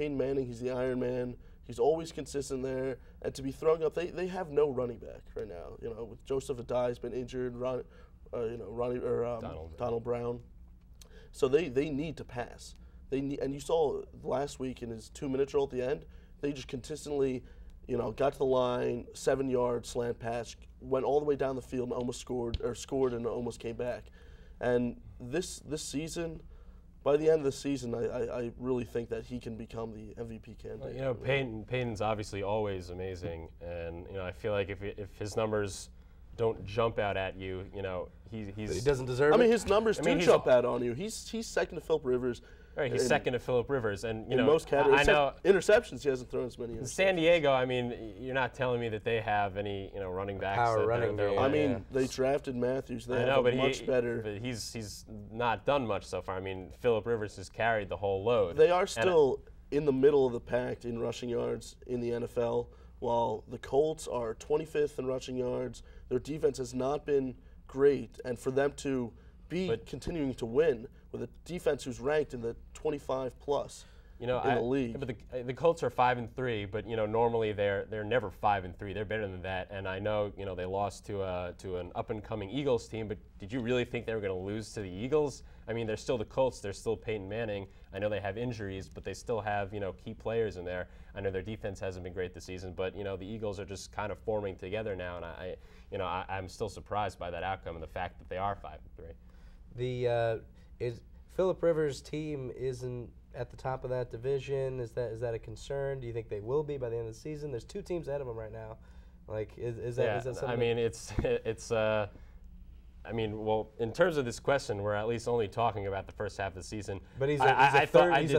Peyton Manning, he's the Iron Man. He's always consistent there. And to be throwing up, they have no running back right now. You know, with Joseph Adai's been injured, Donald Brown. So they need to pass. And you saw last week in his 2-minute drill at the end, they just consistently, you know, got to the line, 7-yard slant pass, went all the way down the field and almost scored and almost came back. And this season, by the end of the season, I really think that he can become the MVP candidate. Well, you know, Peyton's obviously always amazing, and you know, I feel like if his numbers don't jump out at you, you know, he doesn't deserve it. I mean, his numbers do jump out on you. He's second to Phillip Rivers. Right, he's second to Phillip Rivers, and you know, most categories. I know interceptions. He hasn't thrown as many. San Diego. I mean, you're not telling me that they have any, you know, running backs. Power running game. I mean, they drafted Matthews. They have much better. But he's not done much so far. I mean, Phillip Rivers has carried the whole load. They are still in the middle of the pack in rushing yards in the NFL, while the Colts are 25th in rushing yards. Their defense has not been great, and for them to be continuing to win with a defense who's ranked in the 25 plus, in the league. But the Colts are 5-3, but you know, normally they're never 5-3. They're better than that. And I know, you know, they lost to an up and coming Eagles team, but did you really think they were going to lose to the Eagles? I mean, they're still the Colts. They're still Peyton Manning. I know they have injuries, but they still have, you know, key players in there. I know their defense hasn't been great this season, but you know, the Eagles are just kind of forming together now, and I'm still surprised by that outcome and the fact that they are 5-3. Is Phillip Rivers' team isn't at the top of that division? Is that a concern? Do you think they will be by the end of the season? There's 2 teams ahead of them right now. Like, is that something? I mean, I mean, well, in terms of this question, we're at least only talking about the first half of the season. But he's a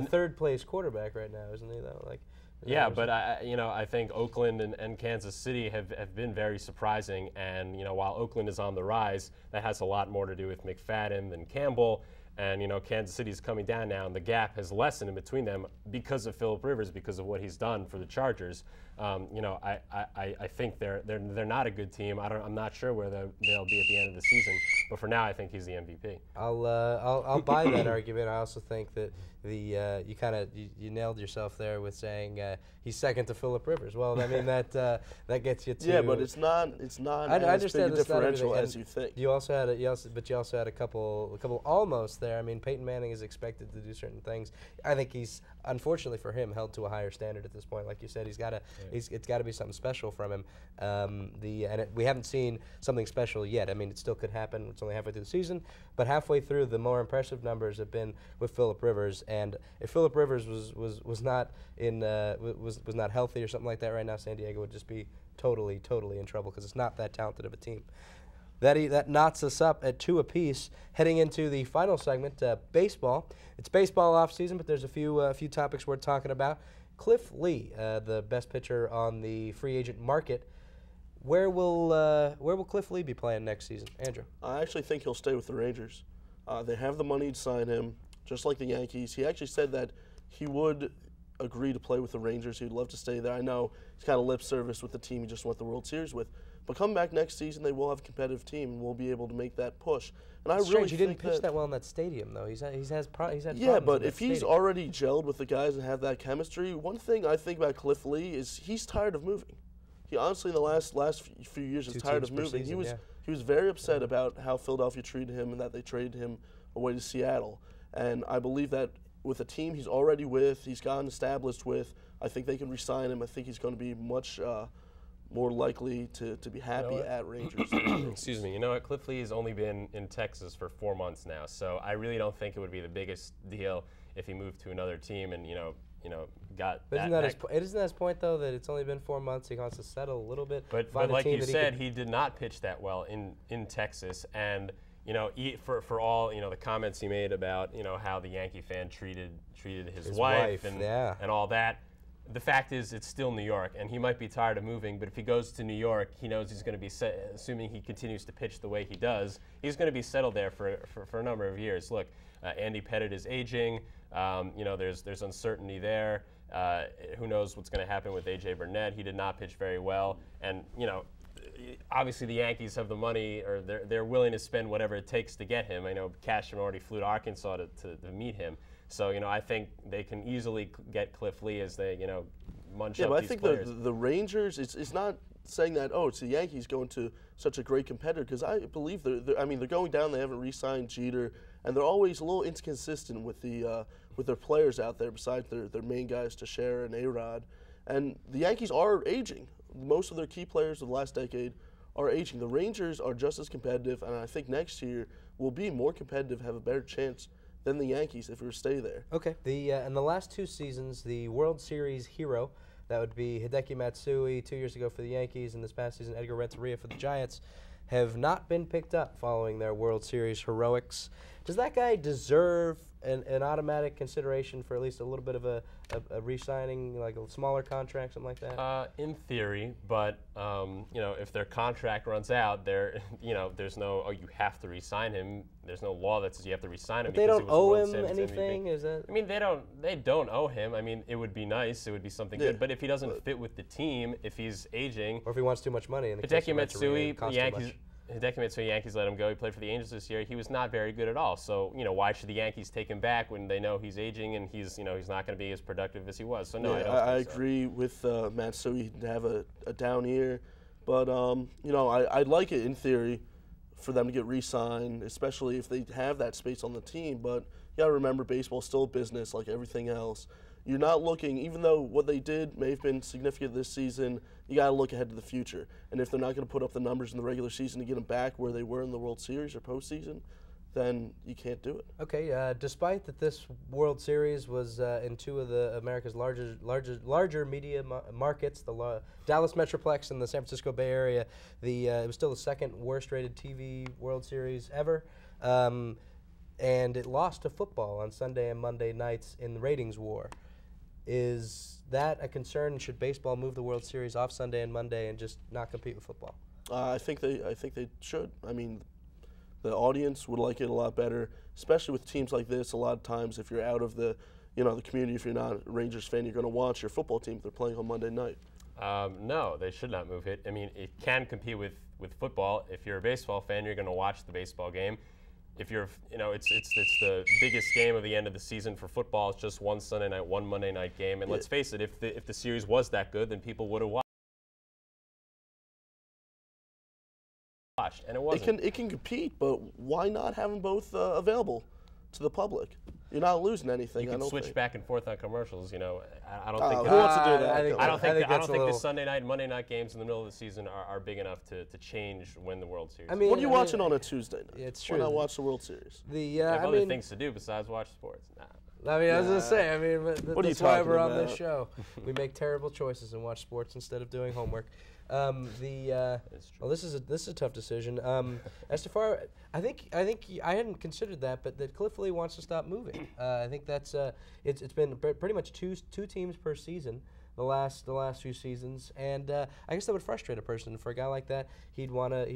third place quarterback right now, isn't he? Though, like. Yeah, but I think Oakland and Kansas City have been very surprising, and you know, while Oakland is on the rise, that has a lot more to do with McFadden than Campbell. And you know, Kansas City's coming down now, and the gap has lessened in between them because of Phillip Rivers, because of what he's done for the Chargers. You know, I think they're not a good team. I'm not sure where they'll be at the end of the season, but for now, I think he's the MVP. I'll buy that argument. I also think that you nailed yourself there with saying he's second to Phillip Rivers. Well, I mean that gets you to. Yeah, but it's not as big a differential as you think. You also had a couple almost there. I mean, Peyton Manning is expected to do certain things. I think he's, unfortunately for him, held to a higher standard at this point. Like you said, it's got to be something special from him. We haven't seen something special yet. I mean, it still could happen. It's only halfway through the season, but halfway through, the more impressive numbers have been with Phillip Rivers. And if Phillip Rivers was not healthy or something like that right now, San Diego would just be totally in trouble because it's not that talented of a team. That knots us up at 2 apiece, heading into the final segment, baseball. It's baseball off season, but there's a few topics worth talking about. Cliff Lee, the best pitcher on the free agent market. Where will Cliff Lee be playing next season, Andrew? I actually think he'll stay with the Rangers. They have the money to sign him, just like the Yankees. He actually said that he would agree to play with the Rangers. He'd love to stay there. I know he's kind of lip service with the team he just won the World Series with. But coming back next season, they will have a competitive team, and we'll be able to make that push. And it's strange, he didn't pitch that well in that stadium, though. He's had problems. Yeah, but if he's already gelled with the guys and have that chemistry, one thing I think about Cliff Lee is he's tired of moving. He honestly, in the last few years, is tired of moving. He was very upset about how Philadelphia treated him and that they traded him away to Seattle. And I believe that with a team he's already with, he's gotten established with, I think they can re-sign him. I think he's going to be much more likely to be happy at Rangers. Excuse me. You know what? Cliff Lee has only been in Texas for 4 months now, so I really don't think it would be the biggest deal if he moved to another team and got. But isn't that his point though, that it's only been 4 months? He wants to settle a little bit. But like you said, he did not pitch that well in Texas, and for all the comments he made about how the Yankee fan treated his wife and all that. The fact is, it's still New York, and he might be tired of moving, but if he goes to New York, he knows he's going to be assuming he continues to pitch the way he does, he's going to be settled there for a number of years. Look, Andy Pettitte is aging. There's uncertainty there. Who knows what's going to happen with A.J. Burnett? He did not pitch very well, and obviously the Yankees have the money, or they're willing to spend whatever it takes to get him. I know Cashman already flew to Arkansas to meet him. So, I think they can easily get Cliff Lee as they, munch up these these players. Yeah, but I think the Rangers, it's not saying that, it's the Yankees going to such a great competitor, because I believe they're going down. They haven't re-signed Jeter, and they're always a little inconsistent with their players out there besides their main guys, Teixeira and A-Rod. And the Yankees are aging. Most of their key players of the last decade are aging. The Rangers are just as competitive, and I think next year will be more competitive, have a better chance than the Yankees if we stay there. Okay. In the last 2 seasons, the World Series hero, that would be Hideki Matsui 2 years ago for the Yankees, and this past season Edgar Renteria for the Giants, have not been picked up following their World Series heroics. Does that guy deserve an automatic consideration for at least a little bit of a re-signing, like a smaller contract, something like that? In theory, but if their contract runs out, there's no you have to re-sign him. There's no law that says you have to re-sign him. But they don't owe him anything, is that? I mean, they don't owe him. I mean, it would be nice. It would be something good. But if he doesn't fit with the team, if he's aging, or if he wants too much money, Hideki Matsui, Yankees let him go. He played for the Angels this year. He was not very good at all. So, why should the Yankees take him back when they know he's aging and he's not going to be as productive as he was? So, no, I agree with Matsui to have a down year. But, I'd like it in theory for them to get re-signed, especially if they have that space on the team. But you got to remember, baseball's still a business like everything else. You're not looking, even though what they did may have been significant this season, you got to look ahead to the future. And if they're not going to put up the numbers in the regular season to get them back where they were in the World Series or postseason, then you can't do it. Okay, despite that this World Series was in 2 of America's larger media markets, the Dallas Metroplex and the San Francisco Bay Area, it was still the 2nd worst rated TV World Series ever. And it lost to football on Sunday and Monday nights in the ratings war. Is that a concern? Should baseball move the World Series off Sunday and Monday and just not compete with football? I think they should. I mean, the audience would like it a lot better, especially with teams like this. A lot of times, if you're out of the community, if you're not a Rangers fan, you're going to watch your football team if they're playing on Monday night. No, they should not move it. I mean, it can compete with football. If you're a baseball fan, you're going to watch the baseball game. If you're, it's the biggest game of the end of the season for football. It's just one Sunday night, one Monday night game. And let's face it, if the series was that good, then people would have watched. And it wasn't. It can compete, but why not have them both available to the public? You're not losing anything. You can switch back and forth on commercials. I don't think. Who wants to do that? I don't think the Sunday night and Monday night games in the middle of the season are big enough to change when the World Series. I mean, what are you watching on a Tuesday night? Yeah, it's true. Why not watch the World Series? You have other things to do besides watch sports. I mean, I was going to say, that's why we're on this show. We make terrible choices and watch sports instead of doing homework. This is a tough decision. As to far, I think I hadn't considered that, but that Cliff Lee wants to stop moving. I think that's it's been pretty much two teams per season the last few seasons, and I guess that would frustrate a person. For a guy like that, we want to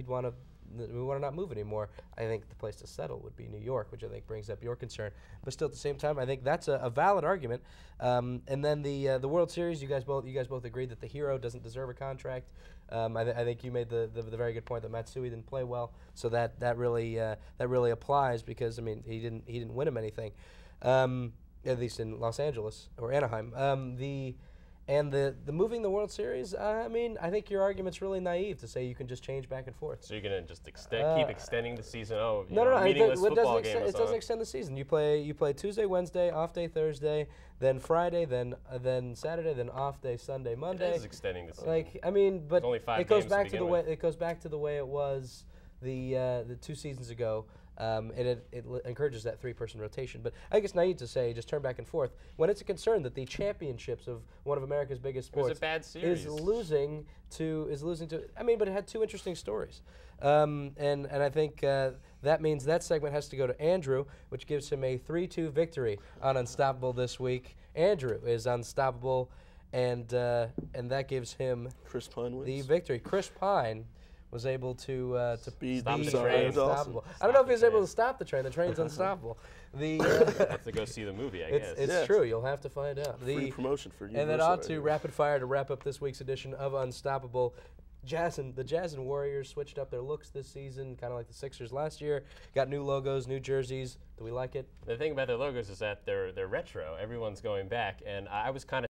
not move anymore. I think the place to settle would be New York, which I think brings up your concern. But still, at the same time, I think that's a valid argument. And then the World Series, you guys both agreed that the hero doesn't deserve a contract. I think you made the very good point that Matsui didn't play well, so that really applies, because he didn't win him anything, at least in Los Angeles or Anaheim. The moving the World Series, I think your argument's really naive to say you can just change back and forth. So you're going to just keep extending the season? Meaningless football game. It doesn't extend the season. You play Tuesday, Wednesday, off day Thursday, then Friday, then Saturday, then off day Sunday, Monday. It is extending the season. But only 5 it goes games back to the way it was the 2 seasons ago. It encourages that 3-person rotation. But I think it's naive to say just turn back and forth when it's a concern that the championships of one of America's biggest sports is a bad series. is losing to. But it had 2 interesting stories, and I think that means that segment has to go to Andrew, which gives him a 3-2 victory on Unstoppable this week. Andrew is unstoppable, and that gives him Chris Pine wins the victory. Chris Pine was able to beat the train. Unstoppable. I don't know if he was able to stop the train. The train's unstoppable. Have to go see the movie, I guess. It's true. You'll have to find out. Free promotion for you. And then on to rapid fire to wrap up this week's edition of Unstoppable. The Jazz and Warriors switched up their looks this season, kind of like the Sixers last year. Got new logos, new jerseys. Do we like it? The thing about their logos is that they're retro. Everyone's going back, and I was kind of